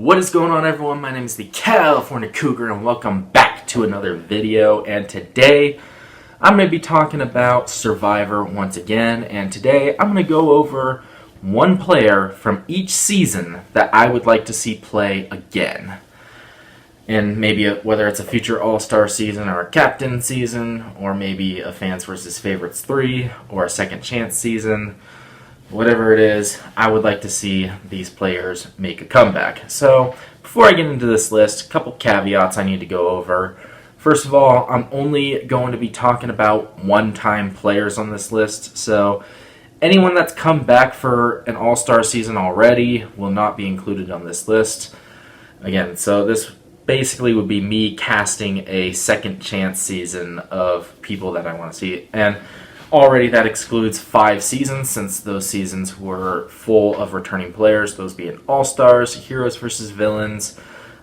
What is going on, everyone? My name is the California Cougar and welcome back to another video. And today I'm going to be talking about Survivor once again, and today I'm going to go over one player from each season that I would like to see play again. And maybe whether it's a future All-Star season or a captain season, or maybe a Fans vs. Favorites 3 or a second chance season. Whatever it is, I would like to see these players make a comeback. So, before I get into this list, a couple caveats I need to go over. First of all, I'm only going to be talking about one-time players on this list, so anyone that's come back for an All-Star season already will not be included on this list. Again, so this basically would be me casting a second chance season of people that I want to see. And already that excludes 5 seasons, since those seasons were full of returning players, those being All-Stars, Heroes vs. Villains,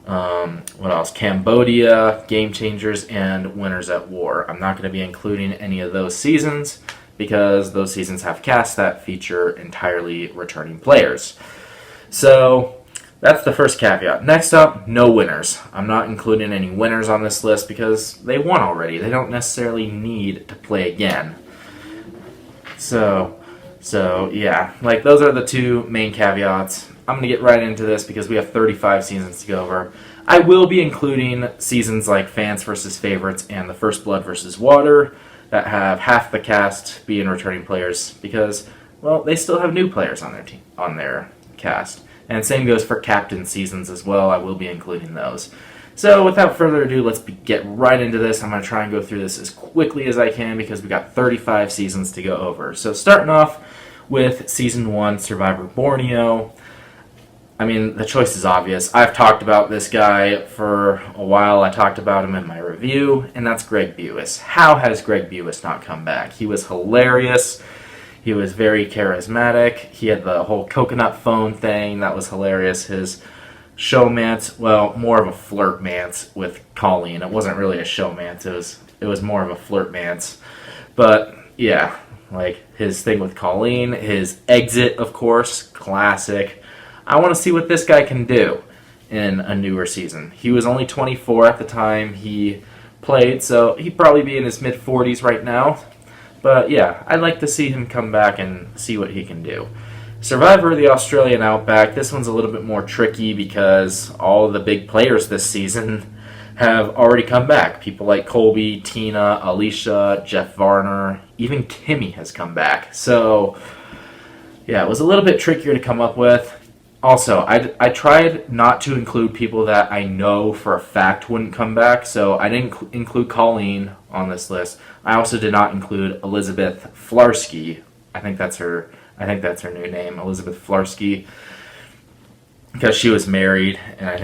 what else? Cambodia, Game Changers, and Winners at War. I'm not going to be including any of those seasons because those seasons have casts that feature entirely returning players. So that's the first caveat. Next up, no winners. I'm not including any winners on this list because they won already. They don't necessarily need to play again. So yeah, like those are the two main caveats. I'm going to get right into this because we have 35 seasons to go over. I will be including seasons like Fans vs. Favorites and The First Blood vs. Water that have half the cast being returning players because, well, they still have new players on their team, on their cast. And same goes for captain seasons as well. I will be including those. So without further ado, let's get right into this. I'm going to try and go through this as quickly as I can because we got 35 seasons to go over. So starting off with Season 1, Survivor Borneo. I mean, the choice is obvious. I've talked about this guy for a while. I talked about him in my review, and that's Greg Buis. How has Greg Buis not come back? He was hilarious. He was very charismatic. He had the whole coconut phone thing. That was hilarious. His showmance, well, more of a flirtmance with Colleen. It wasn't really a showmance. It was more of a flirtmance. But yeah, like his thing with Colleen, his exit, of course, classic. I want to see what this guy can do in a newer season. He was only 24 at the time he played, so he'd probably be in his mid-40s right now. But yeah, I'd like to see him come back and see what he can do. Survivor of the Australian Outback, this one's a little bit more tricky because all of the big players this season have already come back. People like Colby, Tina, Alicia, Jeff Varner, even Timmy has come back. So, yeah, it was a little bit trickier to come up with. Also, I tried not to include people that I know for a fact wouldn't come back, so I didn't include Colleen on this list. I also did not include Elizabeth Flarsky. I think that's her new name, Elizabeth Flarsky, because she was married, and I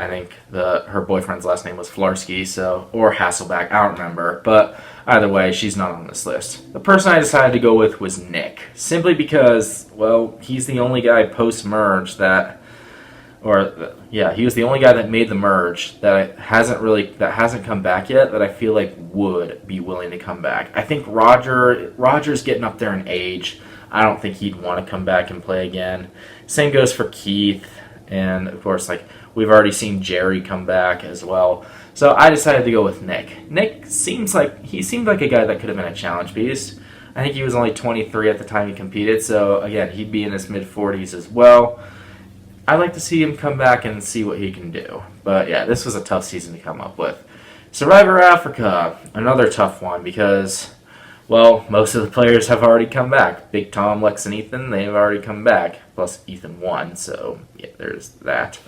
think her boyfriend's last name was Flarsky, so, or Hasselback, I don't remember, but either way, she's not on this list. The person I decided to go with was Nick, simply because, well, he's the only guy post-merge that, he was the only guy that made the merge that hasn't come back yet, that I feel like would be willing to come back. I think Roger's getting up there in age. I don't think he'd want to come back and play again. Same goes for Keith, and of course, like, we've already seen Jerry come back as well. So I decided to go with Nick. Nick seemed like a guy that could have been a challenge beast. I think he was only 23 at the time he competed, so again, he'd be in his mid-40s as well. I'd like to see him come back and see what he can do. But yeah, this was a tough season to come up with. Survivor Africa, another tough one because, well, most of the players have already come back. Big Tom, Lex, and Ethan, they've already come back. Plus, Ethan won, so yeah, there's that.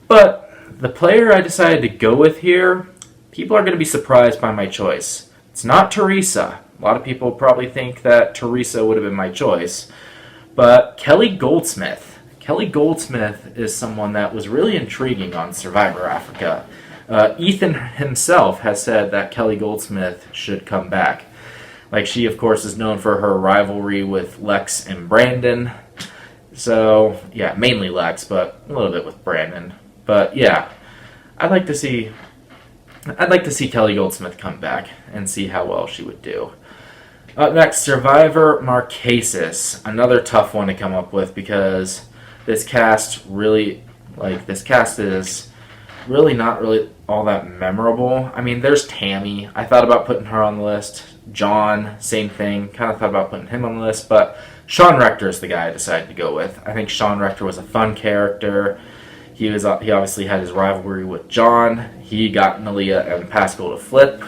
But the player I decided to go with here, people are going to be surprised by my choice. It's not Teresa. A lot of people probably think that Teresa would have been my choice. But Kelly Goldsmith. Kelly Goldsmith is someone that was really intriguing on Survivor Africa. Ethan himself has said that Kelly Goldsmith should come back. Like, she, of course, is known for her rivalry with Lex and Brandon. So, yeah, mainly Lex, but a little bit with Brandon. But, yeah, I'd like to see Kelly Goldsmith come back and see how well she would do. Up next, Survivor Marquesas. Another tough one to come up with because this cast really Like, this cast is really not really all that memorable. I mean, there's Tammy. I thought about putting her on the list. John, same thing. Kind of thought about putting him on the list, but Sean Rector is the guy I decided to go with. I think Sean Rector was a fun character. He obviously had his rivalry with John. He got Nalia and Pascal to flip,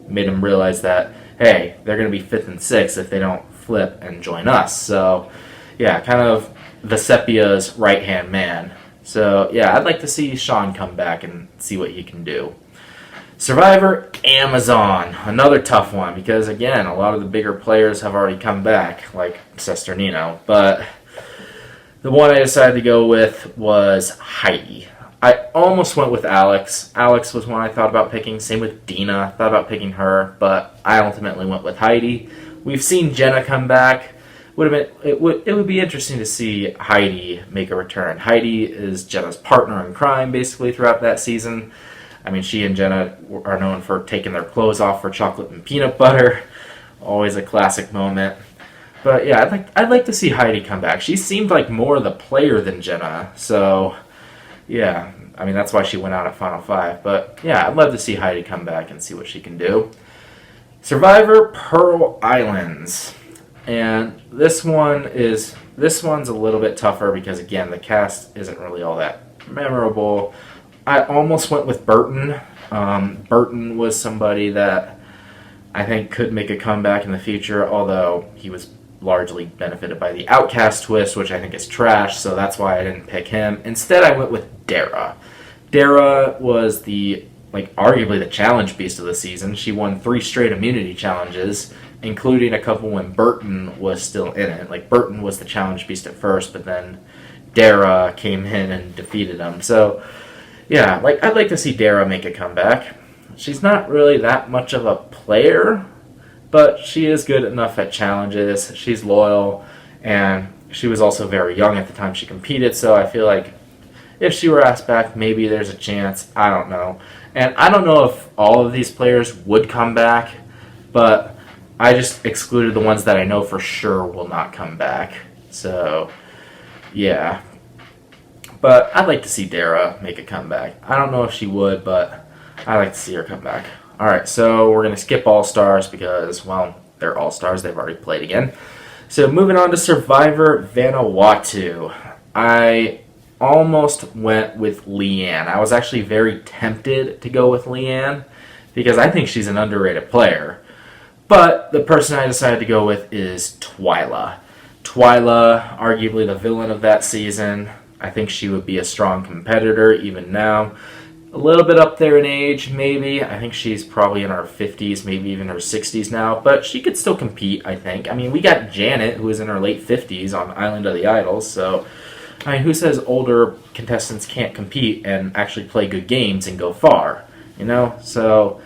made him realize that, hey, they're going to be 5th and 6th if they don't flip and join us. So, yeah, kind of Vesepia's right-hand man. So, yeah, I'd like to see Sean come back and see what he can do. Survivor Amazon, another tough one because, again, a lot of the bigger players have already come back, like Sesternino. But the one I decided to go with was Heidi. I almost went with Alex. Alex was one I thought about picking. Same with Dina. Thought about picking her, but I ultimately went with Heidi. We've seen Jenna come back. It would be interesting to see Heidi make a return. Heidi is Jenna's partner in crime, basically, throughout that season. I mean, she and Jenna are known for taking their clothes off for chocolate and peanut butter. Always a classic moment. But yeah, I'd like to see Heidi come back. She seemed like more the player than Jenna, so yeah. I mean, that's why she went out at Final 5. But yeah, I'd love to see Heidi come back and see what she can do. Survivor Pearl Islands. And this one's a little bit tougher because, again, the cast isn't really all that memorable. I almost went with Burton. Burton was somebody that I think could make a comeback in the future, although he was largely benefited by the Outcast twist, which I think is trash, so that's why I didn't pick him. Instead, I went with Dara. Dara was arguably the challenge beast of the season. She won 3 straight immunity challenges, including a couple when Burton was still in it. Like, Burton was the challenge beast at first, but then Dara came in and defeated him. So, yeah, I'd like to see Dara make a comeback. She's not really that much of a player, but she is good enough at challenges. She's loyal, and she was also very young at the time she competed, so I feel like if she were asked back, maybe there's a chance. I don't know. And I don't know if all of these players would come back, but I just excluded the ones that I know for sure will not come back. So, yeah. But I'd like to see Dara make a comeback. I don't know if she would, but I'd like to see her come back. Alright, so we're going to skip All-Stars because, well, they're All-Stars. They've already played again. So moving on to Survivor Vanuatu. I almost went with Leanne. I was actually very tempted to go with Leanne because I think she's an underrated player. But the person I decided to go with is Twyla. Twyla, arguably the villain of that season. I think she would be a strong competitor even now. A little bit up there in age, maybe. I think she's probably in her 50s, maybe even her 60s now. But she could still compete, I think. I mean, we got Janet, who is in her late 50s on Island of the Idols. So, I mean, who says older contestants can't compete and actually play good games and go far? You know? So,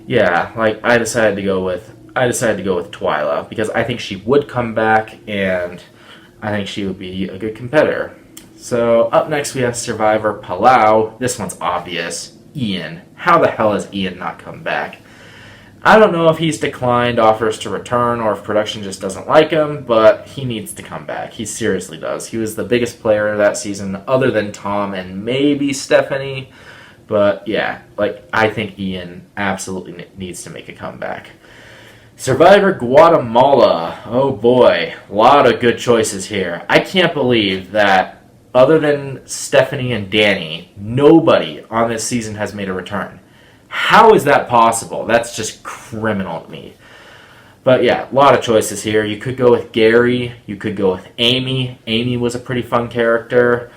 yeah, I decided to go with Twyla because I think she would come back and I think she would be a good competitor. So up next we have Survivor Palau. This one's obvious. Ian. How the hell has Ian not come back? I don't know if he's declined offers to return or if production just doesn't like him, but he needs to come back. He seriously does. He was the biggest player that season other than Tom and maybe Stephanie. But yeah, I think Ian absolutely needs to make a comeback. Survivor Guatemala. Oh boy, a lot of good choices here. I can't believe that other than Stephanie and Danny, nobody on this season has made a return. How is that possible? That's just criminal to me. But yeah, a lot of choices here. You could go with Gary. You could go with Amy. Amy was a pretty fun character.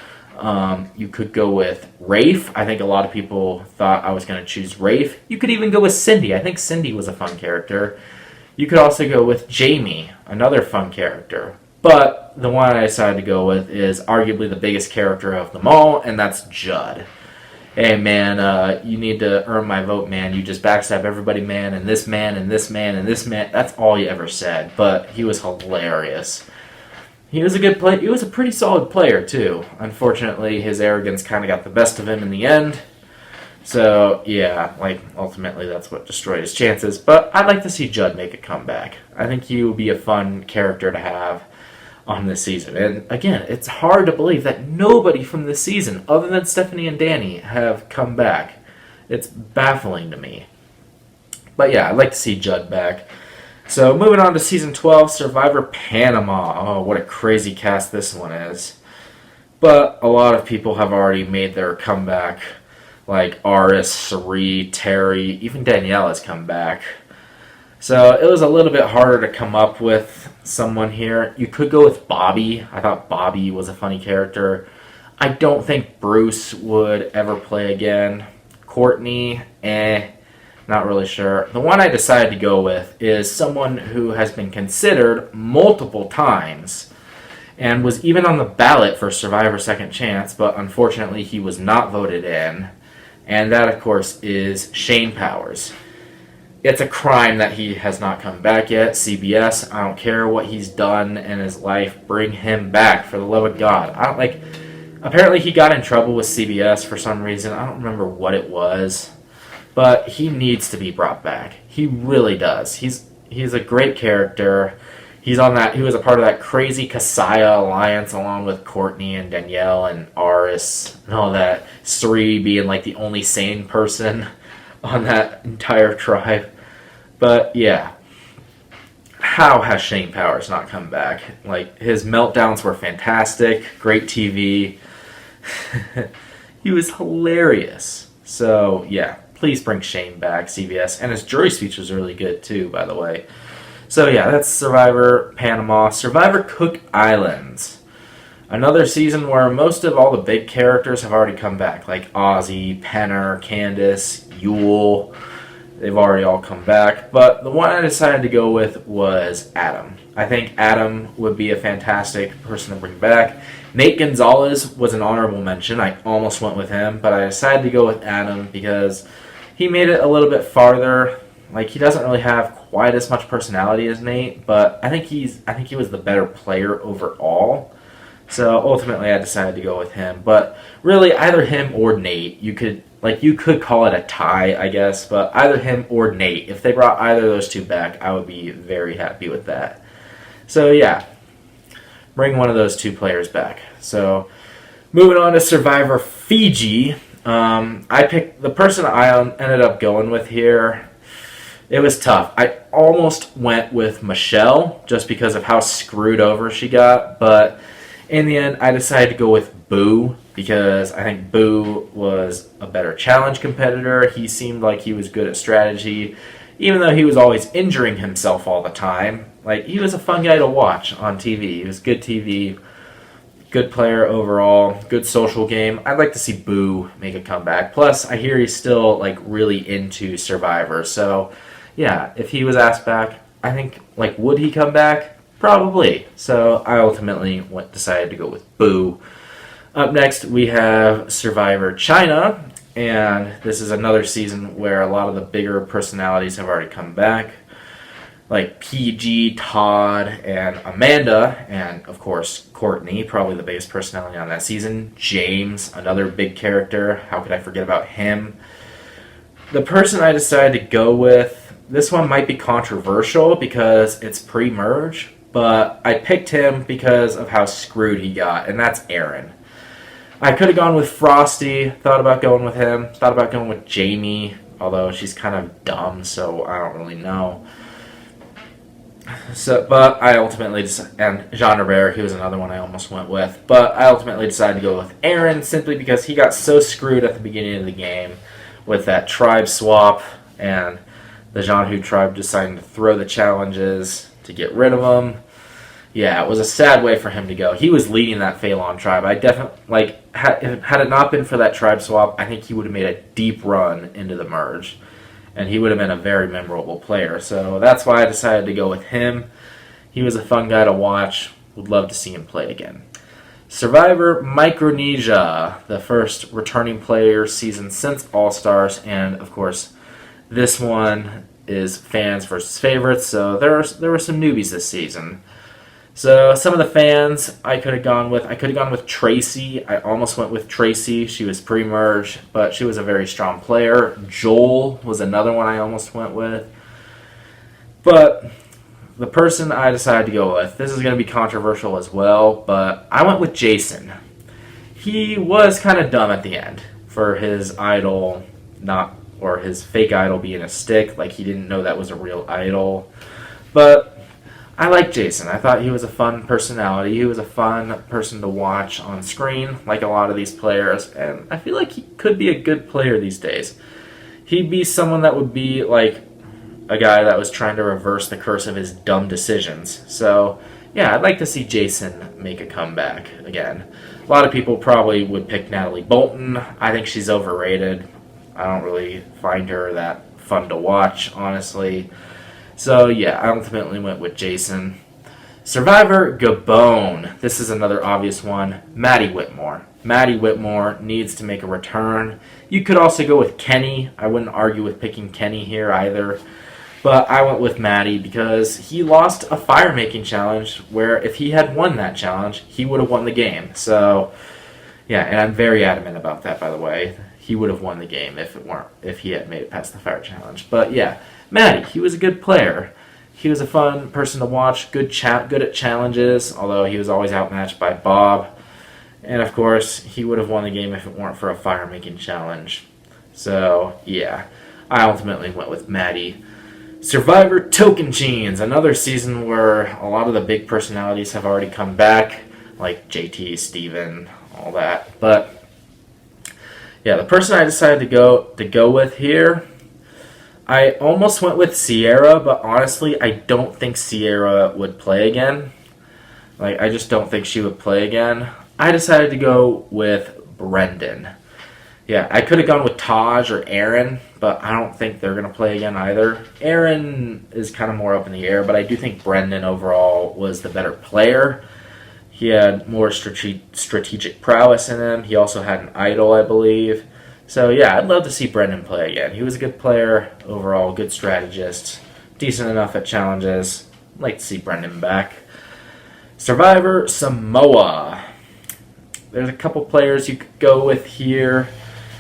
You could go with Rafe. I think a lot of people thought I was going to choose Rafe. You could even go with Cindy. I think Cindy was a fun character. You could also go with Jamie, another fun character. But the one I decided to go with is arguably the biggest character of them all, and that's Judd. Hey, man, you need to earn my vote, man. You just backstab everybody, man, and this man, and this man, and this man. That's all you ever said, but he was hilarious. He was a good player. He was a pretty solid player, too. Unfortunately, his arrogance kind of got the best of him in the end. So, yeah, ultimately that's what destroyed his chances. But I'd like to see Judd make a comeback. I think he would be a fun character to have. on this season. And again, it's hard to believe that nobody from this season, other than Stephanie and Danny, have come back. It's baffling to me. But yeah, I'd like to see Judd back. So moving on to Season 12, Survivor Panama. Oh, what a crazy cast this one is. But a lot of people have already made their comeback. Like Aris, Sari, Terry, even Danielle has come back. So it was a little bit harder to come up with someone here. You could go with Bobby. I thought Bobby was a funny character. I don't think Bruce would ever play again. Courtney, not really sure. The one I decided to go with is someone who has been considered multiple times and was even on the ballot for Survivor Second Chance, but unfortunately he was not voted in. And that, of course, is Shane Powers. It's a crime that he has not come back yet. CBS, I don't care what he's done in his life. Bring him back, for the love of God. Apparently he got in trouble with CBS for some reason. I don't remember what it was. But he needs to be brought back. He really does. He's a great character. He was a part of that crazy Kasaya alliance along with Courtney and Danielle and Aris and all that. Sri being like the only sane person on that entire tribe. But yeah, how has Shane Powers not come back? Like, his meltdowns were fantastic, great TV. He was hilarious. So yeah, please bring Shane back, CBS. And his jury speech was really good too, by the way. So yeah, that's Survivor Panama. Survivor Cook Islands. Another season where most of all the big characters have already come back, like Ozzy, Penner, Candace, Yule. They've already all come back. But the one I decided to go with was Adam. I think Adam would be a fantastic person to bring back. Nate Gonzalez was an honorable mention. I almost went with him, but I decided to go with Adam because he made it a little bit farther. Like, he doesn't really have quite as much personality as Nate, but I think he was the better player overall. So ultimately I decided to go with him. But really, either him or Nate, you could call it a tie, I guess, but either him or Nate. If they brought either of those two back, I would be very happy with that. So yeah, bring one of those two players back. So moving on to Survivor Fiji. I picked the person I ended up going with here. It was tough. I almost went with Michelle just because of how screwed over she got, but in the end, I decided to go with Boo because I think Boo was a better challenge competitor. He seemed like he was good at strategy, even though he was always injuring himself all the time. Like, he was a fun guy to watch on TV. He was good TV, good player overall, good social game. I'd like to see Boo make a comeback. Plus, I hear he's still like really into Survivor. So, yeah, if he was asked back, I think, like, would he come back? Probably. So I ultimately decided to go with Boo. Up next, we have Survivor China, and this is another season where a lot of the bigger personalities have already come back, like PG, Todd, and Amanda, and of course Courtney, probably the biggest personality on that season. James, another big character. How could I forget about him? The person I decided to go with, this one might be controversial because it's pre-merge, but I picked him because of how screwed he got, and that's Aaron. I could have gone with Frosty, thought about going with him, thought about going with Jamie, although she's kind of dumb, so I don't really know. But I ultimately decided, and Jean Robert, he was another one I almost went with, but I ultimately decided to go with Aaron simply because he got so screwed at the beginning of the game with that tribe swap and the Jean Hu tribe deciding to throw the challenges to get rid of him. Yeah, it was a sad way for him to go. He was leading that Phelan tribe. I definitely, had it not been for that tribe swap, I think he would have made a deep run into the merge. And he would have been a very memorable player. So that's why I decided to go with him. He was a fun guy to watch. Would love to see him play again. Survivor Micronesia, the first returning player season since All-Stars. And, of course, this one is fans versus favorites. So there were some newbies this season. So some of the fans I could have gone with Tracy. I almost went with Tracy. She was pre-merge, but she was a very strong player. Joel was another one I almost went with. But the person I decided to go with, this is going to be controversial as well, but I went with Jason. He was kind of dumb at the end for his idol or his fake idol being a stick, like he didn't know that was a real idol. But I like Jason. I thought he was a fun personality. He was a fun person to watch on screen, like a lot of these players, and I feel like he could be a good player these days. He'd be someone that would be like a guy that was trying to reverse the curse of his dumb decisions. So, yeah, I'd like to see Jason make a comeback again. A lot of people probably would pick Natalie Bolton. I think she's overrated. I don't really find her that fun to watch, honestly. So, yeah, I ultimately went with Jason. Survivor Gabon. This is another obvious one. Maddie Whitmore. Maddie Whitmore needs to make a return. You could also go with Kenny. I wouldn't argue with picking Kenny here either. But I went with Maddie because he lost a fire-making challenge where if he had won that challenge, he would have won the game. So, yeah, and I'm very adamant about that, by the way. He would have won the game if he had made it past the fire challenge. But, yeah, Maddie, he was a good player. He was a fun person to watch, good at challenges, although he was always outmatched by Bob. And, of course, he would have won the game if it weren't for a fire-making challenge. So, yeah, I ultimately went with Maddie. Survivor Tocantins, another season where a lot of the big personalities have already come back, like JT, Steven, all that. But, yeah, the person I decided to go with here, I almost went with Sierra, but honestly, I don't think Sierra would play again. Like, I just don't think she would play again. I decided to go with Brendan. Yeah, I could have gone with Taj or Aaron, but I don't think they're going to play again either. Aaron is kind of more up in the air, but I do think Brendan overall was the better player. He had more strategic prowess in him. He also had an idol, I believe. So, yeah, I'd love to see Brendan play again. He was a good player overall, good strategist, decent enough at challenges. I'd like to see Brendan back. Survivor Samoa. There's a couple players you could go with here.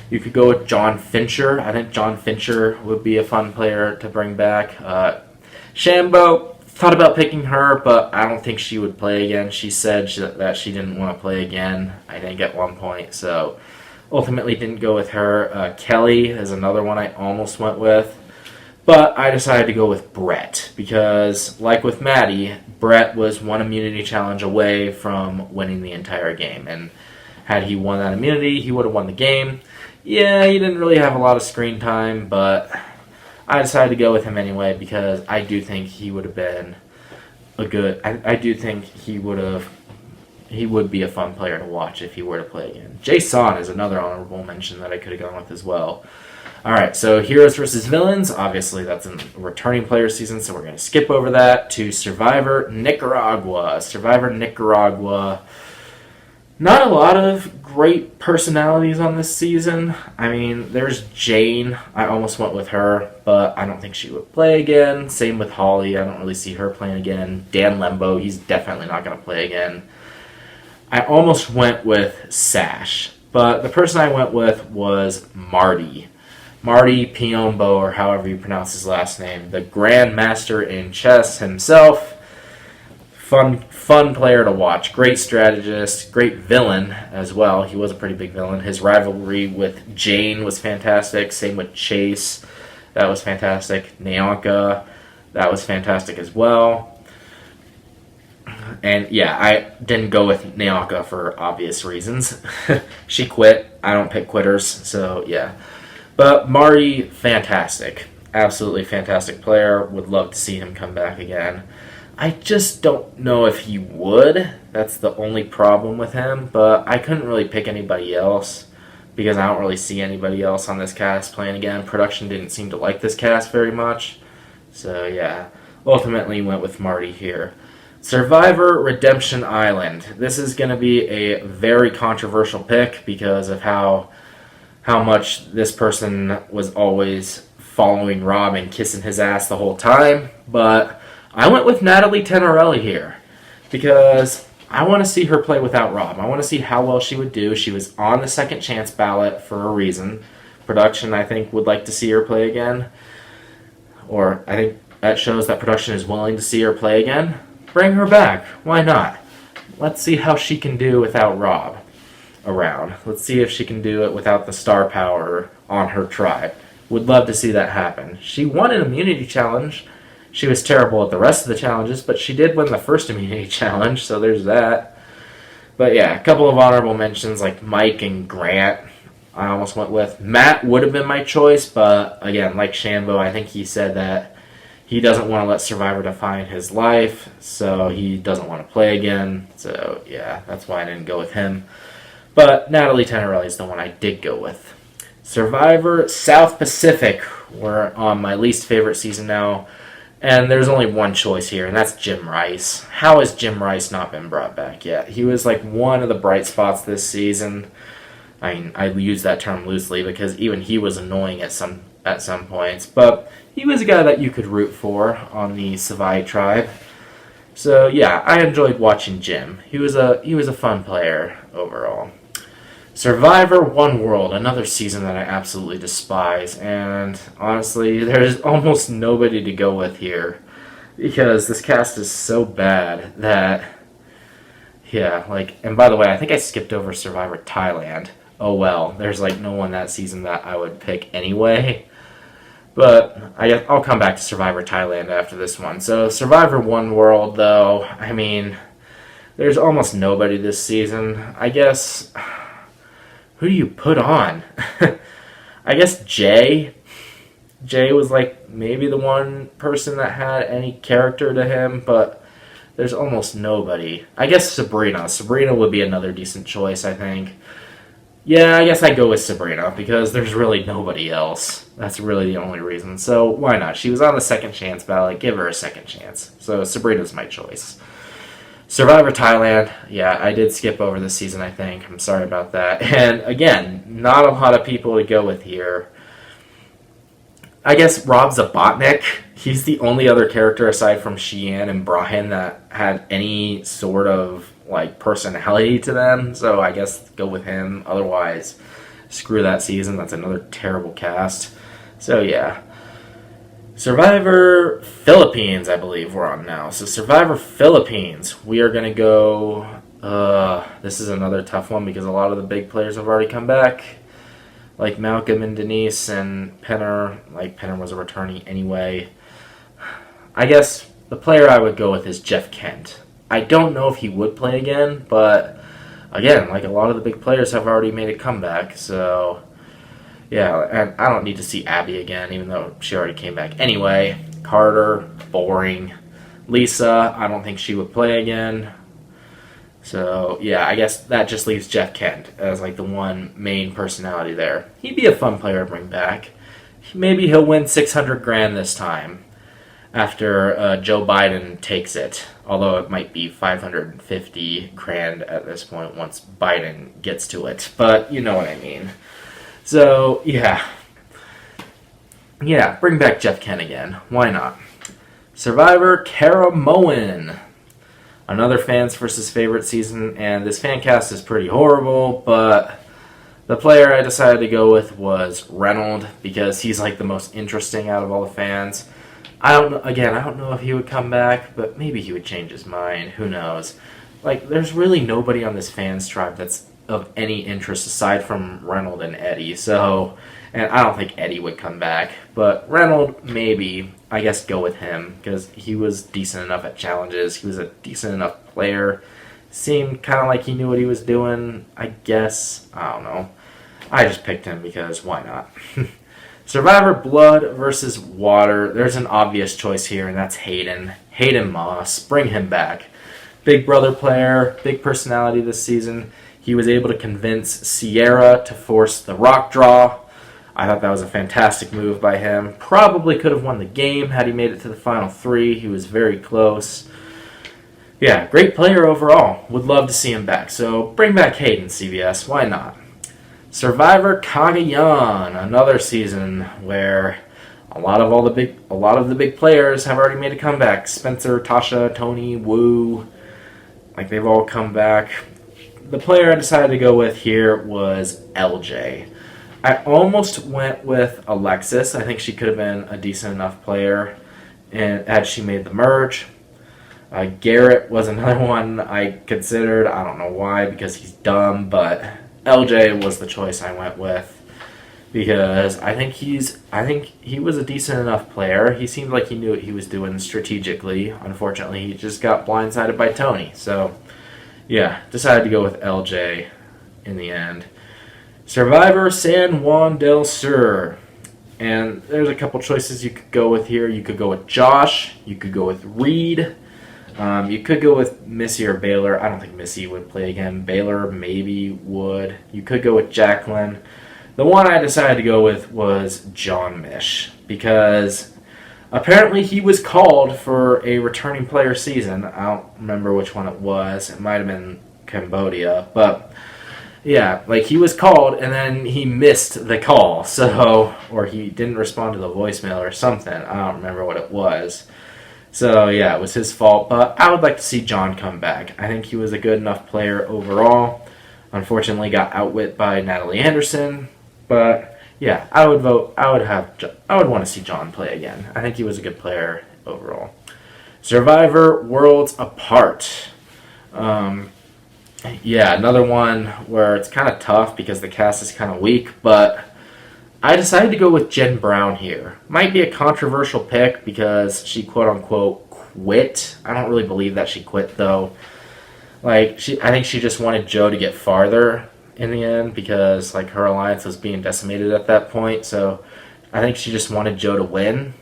You could go with John Fincher. I think John Fincher would be a fun player to bring back. Shambo, thought about picking her, but I don't think she would play again. She said that she didn't want to play again, I think, at one point. So, ultimately didn't go with her. Kelly is another one I almost went with. But I decided to go with Brett because, like with Maddie, Brett was one immunity challenge away from winning the entire game. And had he won that immunity, he would have won the game. Yeah, he didn't really have a lot of screen time, but I decided to go with him anyway because I do think he would have been a good... I do think he would be a fun player to watch if he were to play again. Jason is another honorable mention that I could have gone with as well. Alright, so Heroes versus Villains. Obviously, that's a returning player season, so we're going to skip over that to Survivor Nicaragua. Survivor Nicaragua. Not a lot of great personalities on this season. I mean, there's Jane. I almost went with her, but I don't think she would play again. Same with Holly. I don't really see her playing again. Dan Lembo, he's definitely not going to play again. I almost went with Sash, but the person I went with was Marty. Marty Piombo, or however you pronounce his last name. The Grandmaster in chess himself. Fun player to watch. Great strategist. Great villain as well. He was a pretty big villain. His rivalry with Jane was fantastic. Same with Chase. That was fantastic. Nyanka. That was fantastic as well. And yeah, I didn't go with Nyanka for obvious reasons. She quit. I don't pick quitters, so yeah. But Marty, fantastic. Absolutely fantastic player. Would love to see him come back again. I just don't know if he would. That's the only problem with him. But I couldn't really pick anybody else because I don't really see anybody else on this cast playing again. Production didn't seem to like this cast very much. So yeah, ultimately went with Marty here. Survivor Redemption Island. This is going to be a very controversial pick because of how much this person was always following Rob and kissing his ass the whole time. But I went with Natalie Tenorelli here because I want to see her play without Rob. I want to see how well she would do. She was on the second chance ballot for a reason. Production, I think, would like to see her play again. Or I think That shows that production is willing to see her play again. Bring her back. Why not? Let's see how she can do without Rob around. Let's see if she can do it without the star power on her tribe. Would love to see that happen. She won an immunity challenge. She was terrible at the rest of the challenges, but she did win the first immunity challenge, so there's that. But yeah, a couple of honorable mentions like Mike and Grant. I almost went with. Matt would have been my choice, but again, like Shambo, I think he said that he doesn't want to let Survivor define his life, so he doesn't want to play again. So yeah, that's why I didn't go with him. But Natalie Tenorelli is the one I did go with. Survivor South Pacific. We're on my least favorite season now, and there's only one choice here, and that's Jim Rice. How has Jim Rice not been brought back yet? He was like one of the bright spots this season. I mean, I use that term loosely because even he was annoying at some points, but he was a guy that you could root for on the Savai tribe. So yeah, I enjoyed watching Jim. He was a fun player overall. Survivor One World, another season that I absolutely despise, and honestly, there's almost nobody to go with here because this cast is so bad that, yeah, like, and by the way, I think I skipped over Survivor Thailand. Oh well, there's like no one that season that I would pick anyway. But I'll come back to Survivor Thailand after this one. So Survivor One World, though, I mean, there's almost nobody this season. I guess, who do you put on? I guess Jay. Jay was like maybe the one person that had any character to him, but there's almost nobody. I guess Sabrina. Sabrina would be another decent choice, I think. Yeah, I guess I'd go with Sabrina because there's really nobody else. That's really the only reason. So why not? She was on the second chance ballot. Give her a second chance. So Sabrina's my choice. Survivor Thailand. Yeah, I did skip over this season, I think. I'm sorry about that. And again, not a lot of people to go with here. I guess Rob Zabotnik. He's the only other character aside from Sheehan and Brian that had any sort of like personality to them, so I guess go with him. Otherwise, screw that season. That's another terrible cast. So yeah. Survivor Philippines, I believe we're on now. So Survivor Philippines, we are going to go... this is another tough one because a lot of the big players have already come back. Like Malcolm and Denise and Penner. Like, Penner was a returnee anyway. I guess the player I would go with is Jeff Kent. I don't know if he would play again, but again, like a lot of the big players have already made a comeback, so yeah, and I don't need to see Abby again, even though she already came back anyway. Carter, boring. Lisa, I don't think she would play again. So yeah, I guess that just leaves Jeff Kent as like the one main personality there. He'd be a fun player to bring back. Maybe he'll win $600,000 this time after Joe Biden takes it. Although it might be $550,000 at this point once Biden gets to it. But you know what I mean. So, yeah. Yeah, bring back Jeff Kent again. Why not? Survivor Caramoan. Another fans versus favorite season, and this fan cast is pretty horrible, but the player I decided to go with was Reynolds because he's like the most interesting out of all the fans. I don't know if he would come back, but maybe he would change his mind. Who knows? Like, there's really nobody on this fans tribe that's of any interest aside from Reynolds and Eddie. So, and I don't think Eddie would come back, but Reynolds, maybe. I guess go with him because he was decent enough at challenges. He was a decent enough player. Seemed kind of like he knew what he was doing, I guess. I don't know. I just picked him because why not? Survivor Blood versus Water. There's an obvious choice here, and that's Hayden. Hayden Moss. Bring him back. Big brother player, big personality this season. He was able to convince Sierra to force the rock draw. I thought that was a fantastic move by him. Probably could have won the game had he made it to the final three. He was very close. Yeah, great player overall. Would love to see him back. So bring back Hayden, CBS. Why not? Survivor Cagayan, another season where a lot of the big players have already made a comeback. Spencer, Tasha, Tony, Wu, like they've all come back. The player I decided to go with here was LJ. I almost went with Alexis. I think she could have been a decent enough player. and had she made the merge. Garrett was another one I considered. I don't know why, because he's dumb, but LJ was the choice I went with because I think he was a decent enough player. He seemed like he knew what he was doing strategically. Unfortunately, he just got blindsided by Tony. So, yeah, decided to go with LJ in the end. Survivor San Juan del Sur. And there's a couple choices you could go with here. You could go with Josh. You could go with Reed. You could go with Missy or Baylor. I don't think Missy would play again. Baylor maybe would. You could go with Jacqueline. The one I decided to go with was John Mish because apparently he was called for a returning player season. I don't remember which one it was. It might have been Cambodia, but yeah, like he was called and then he missed the call, or he didn't respond to the voicemail or something. I don't remember what it was. So yeah, it was his fault, but I would like to see John come back. I think he was a good enough player overall. Unfortunately, got outwit by Natalie Anderson, but yeah, I would want to see John play again. I think he was a good player overall. Survivor Worlds Apart. Yeah, another one where it's kind of tough because the cast is kind of weak, but I decided to go with Jen Brown here. Might be a controversial pick because she quote-unquote quit. I don't really believe that she quit, though. I think she just wanted Joe to get farther in the end because, her alliance was being decimated at that point. So I think she just wanted Joe to win.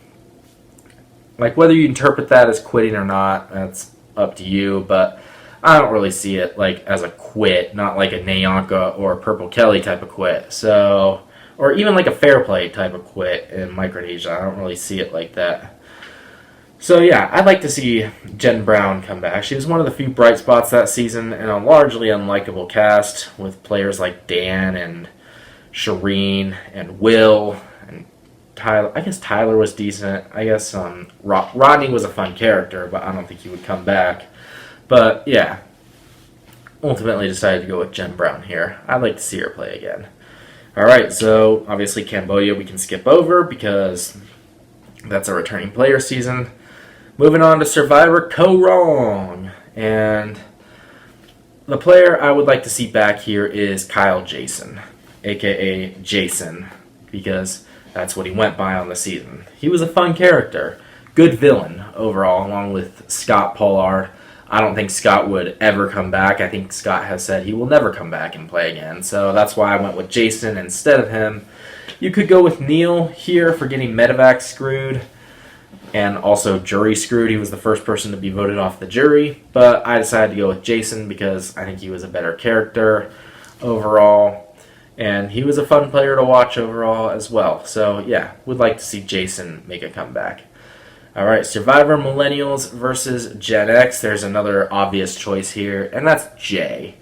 Whether you interpret that as quitting or not, that's up to you, but I don't really see it, as a quit, not like a Nyanka or Purple Kelly type of quit. So... or even a fair play type of quit in Micronesia. I don't really see it like that. So yeah, I'd like to see Jen Brown come back. She was one of the few bright spots that season in a largely unlikable cast with players like Dan and Shireen and Will and Tyler. I guess Tyler was decent. I guess Rodney was a fun character, but I don't think he would come back. But yeah, ultimately decided to go with Jen Brown here. I'd like to see her play again. Alright, so obviously Cambodia we can skip over because that's a returning player season. Moving on to Survivor Ko Wrong. And the player I would like to see back here is Kyle Jason, aka Jason, because that's what he went by on the season. He was a fun character, good villain overall, along with Scott Pollard. I don't think Scott would ever come back. I think Scott has said he will never come back and play again. So that's why I went with Jason instead of him. You could go with Neil here for getting medevac screwed and also jury screwed. He was the first person to be voted off the jury. But I decided to go with Jason because I think he was a better character overall. And he was a fun player to watch overall as well. So yeah, would like to see Jason make a comeback. Alright, Survivor Millennials versus Gen X. There's another obvious choice here, and that's Jay.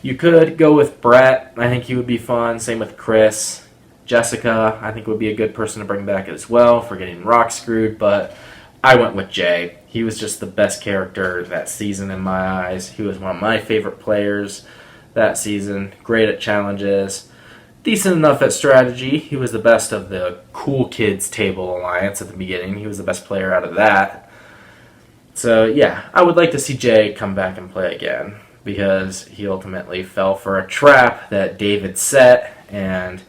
You could go with Brett. I think he would be fun. Same with Chris. Jessica, I think would be a good person to bring back as well for getting rock screwed, but I went with Jay. He was just the best character that season in my eyes. He was one of my favorite players that season. Great at challenges. Decent enough at strategy. He was the best of the Cool Kids Table Alliance at the beginning. He was the best player out of that. So yeah, I would like to see Jay come back and play again because he ultimately fell for a trap that David set, and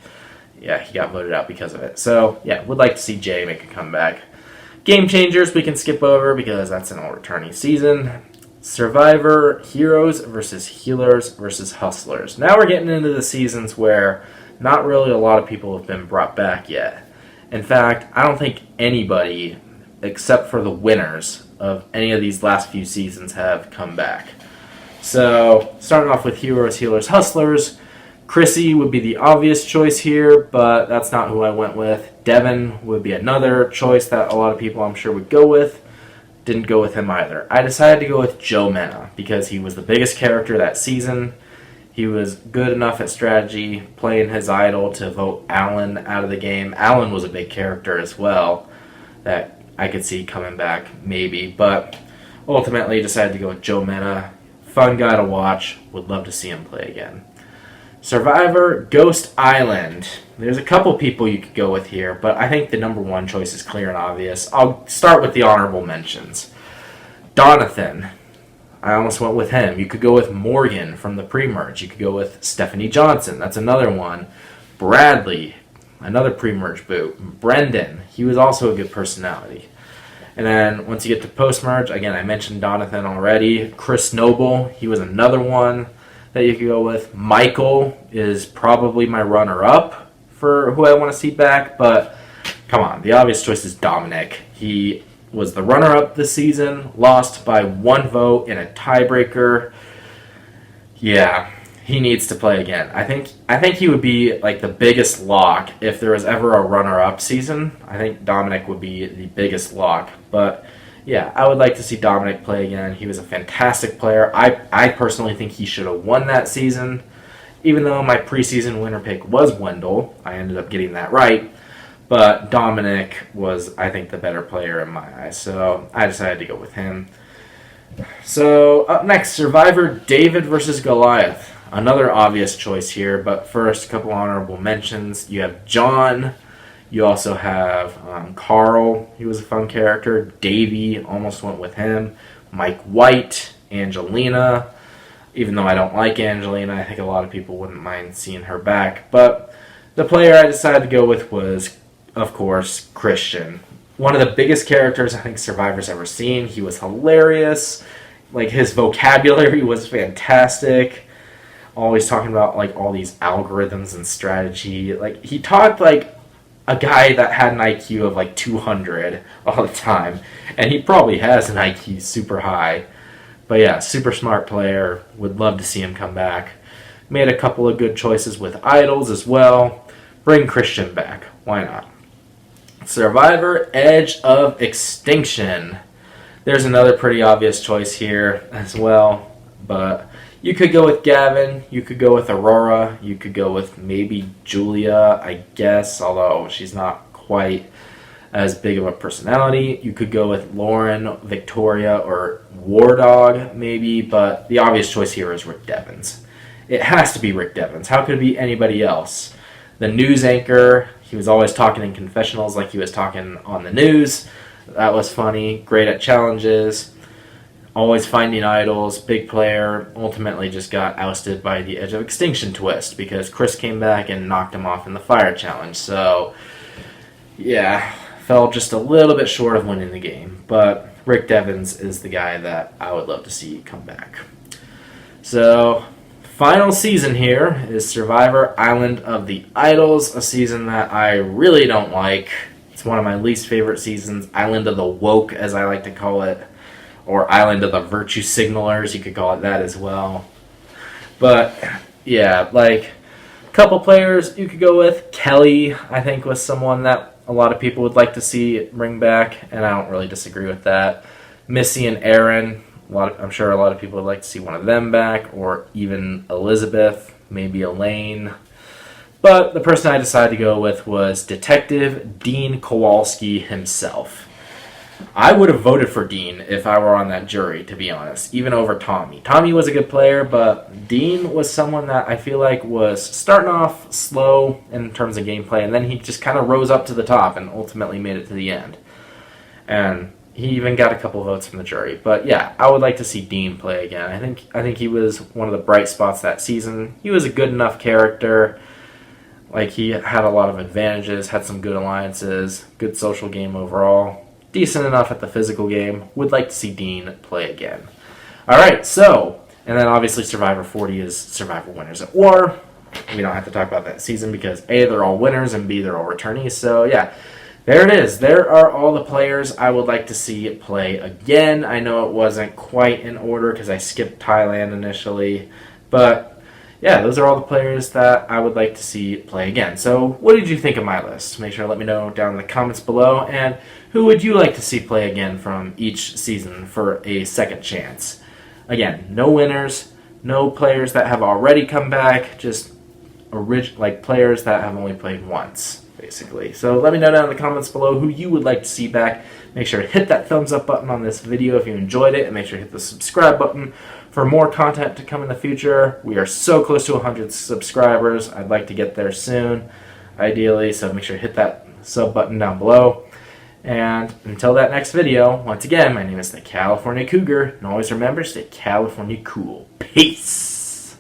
yeah, he got voted out because of it. So yeah, would like to see Jay make a comeback. Game Changers we can skip over because that's an all-returning season. Survivor Heroes versus Healers versus Hustlers. Now we're getting into the seasons where not really a lot of people have been brought back yet. In fact, I don't think anybody, except for the winners of any of these last few seasons, have come back. So, starting off with Heroes, Healers, Hustlers, Chrissy would be the obvious choice here, but that's not who I went with. Devin would be another choice that a lot of people I'm sure would go with. Didn't go with him either. I decided to go with Joe Mena because he was the biggest character that season. He was good enough at strategy, playing his idol to vote Alan out of the game. Alan was a big character as well that I could see coming back maybe, but ultimately decided to go with Joe Mena. Fun guy to watch. Would love to see him play again. Survivor Ghost Island. there's a couple people you could go with here, but I think the number one choice is clear and obvious. I'll start with the honorable mentions. Donathan. I almost went with him. You could go with Morgan from the pre-merge. You could go with Stephanie Johnson. That's another one. Bradley, another pre-merge boot. Brendan, he was also a good personality. And then once you get to post-merge, again, I mentioned Donathan already. Chris Noble, he was another one that you could go with. Michael is probably my runner-up for who I want to see back, but come on, the obvious choice is Dominic. He was the runner-up this season, lost by 1 vote in a tiebreaker. Yeah, he needs to play again. I think he would be like the biggest lock if there was ever a runner-up season. I think Dominic would be the biggest lock. But yeah, I would like to see Dominic play again. He was a fantastic player. I personally think he should have won that season. Even though my preseason winner pick was Wendell, I ended up getting that right. But Dominic was, I think, the better player in my eyes. So I decided to go with him. So up next, Survivor David versus Goliath. Another obvious choice here, but first, a couple honorable mentions. You have John. You also have Carl. He was a fun character. Davey, almost went with him. Mike White. Angelina. Even though I don't like Angelina, I think a lot of people wouldn't mind seeing her back. But the player I decided to go with was, of course, Christian. One of the biggest characters I think Survivor's ever seen. He was hilarious. Like, his vocabulary was fantastic. Always talking about like all these algorithms and strategy. Like, he talked like a guy that had an IQ of like 200 all the time, and he probably has an IQ super high. But yeah, super smart player. Would love to see him come back. Made a couple of good choices with idols as well. Bring Christian back. Why not? Survivor Edge of Extinction. There's another pretty obvious choice here as well, but you could go with Gavin, you could go with Aurora, you could go with maybe Julia, I guess, although she's not quite as big of a personality. You could go with Lauren, Victoria, or War Dog, maybe, but the obvious choice here is Rick Devens. It has to be Rick Devens. How could it be anybody else? The news anchor, he was always talking in confessionals like he was talking on the news. That was funny. Great at challenges. Always finding idols, big player, ultimately just got ousted by the Edge of Extinction twist because Chris came back and knocked him off in the fire challenge. So, yeah, fell just a little bit short of winning the game. But Rick Devens is the guy that I would love to see come back. So, final season here is Survivor Island of the Idols, a season that I really don't like. It's one of my least favorite seasons, Island of the Woke, as I like to call it. Or Island of the Virtue Signalers, you could call it that as well. But, yeah, like, a couple players you could go with. Kelly, I think, was someone that a lot of people would like to see bring back, and I don't really disagree with that. Missy and Aaron, I'm sure a lot of people would like to see one of them back, or even Elizabeth, maybe Elaine. But the person I decided to go with was Detective Dean Kowalski himself. I would have voted for Dean if I were on that jury, to be honest, even over Tommy. Tommy was a good player, but Dean was someone that I feel like was starting off slow in terms of gameplay, and then he just kind of rose up to the top and ultimately made it to the end. And he even got a couple votes from the jury. But yeah, I would like to see Dean play again. I think he was one of the bright spots that season. He was a good enough character. Like, he had a lot of advantages, had some good alliances, good social game overall. Decent enough at the physical game. Would like to see Dean play again. Alright, so, and then obviously Survivor 40 is Survivor Winners at War. We don't have to talk about that season because A, they're all winners, and B, they're all returnees. So yeah, there it is. There are all the players I would like to see play again. I know it wasn't quite in order because I skipped Thailand initially, but yeah, those are all the players that I would like to see play again. So what did you think of my list? Make sure to let me know down in the comments below. And who would you like to see play again from each season for a second chance? Again, no winners, no players that have already come back, just players that have only played once, basically. So let me know down in the comments below who you would like to see back. Make sure to hit that thumbs up button on this video if you enjoyed it, and make sure to hit the subscribe button for more content to come in the future. We are so close to 100 subscribers. I'd like to get there soon. ideally, so make sure to hit that sub button down below. And until that next video, once again, my name is the California Cougar, and always remember, stay California cool. Peace!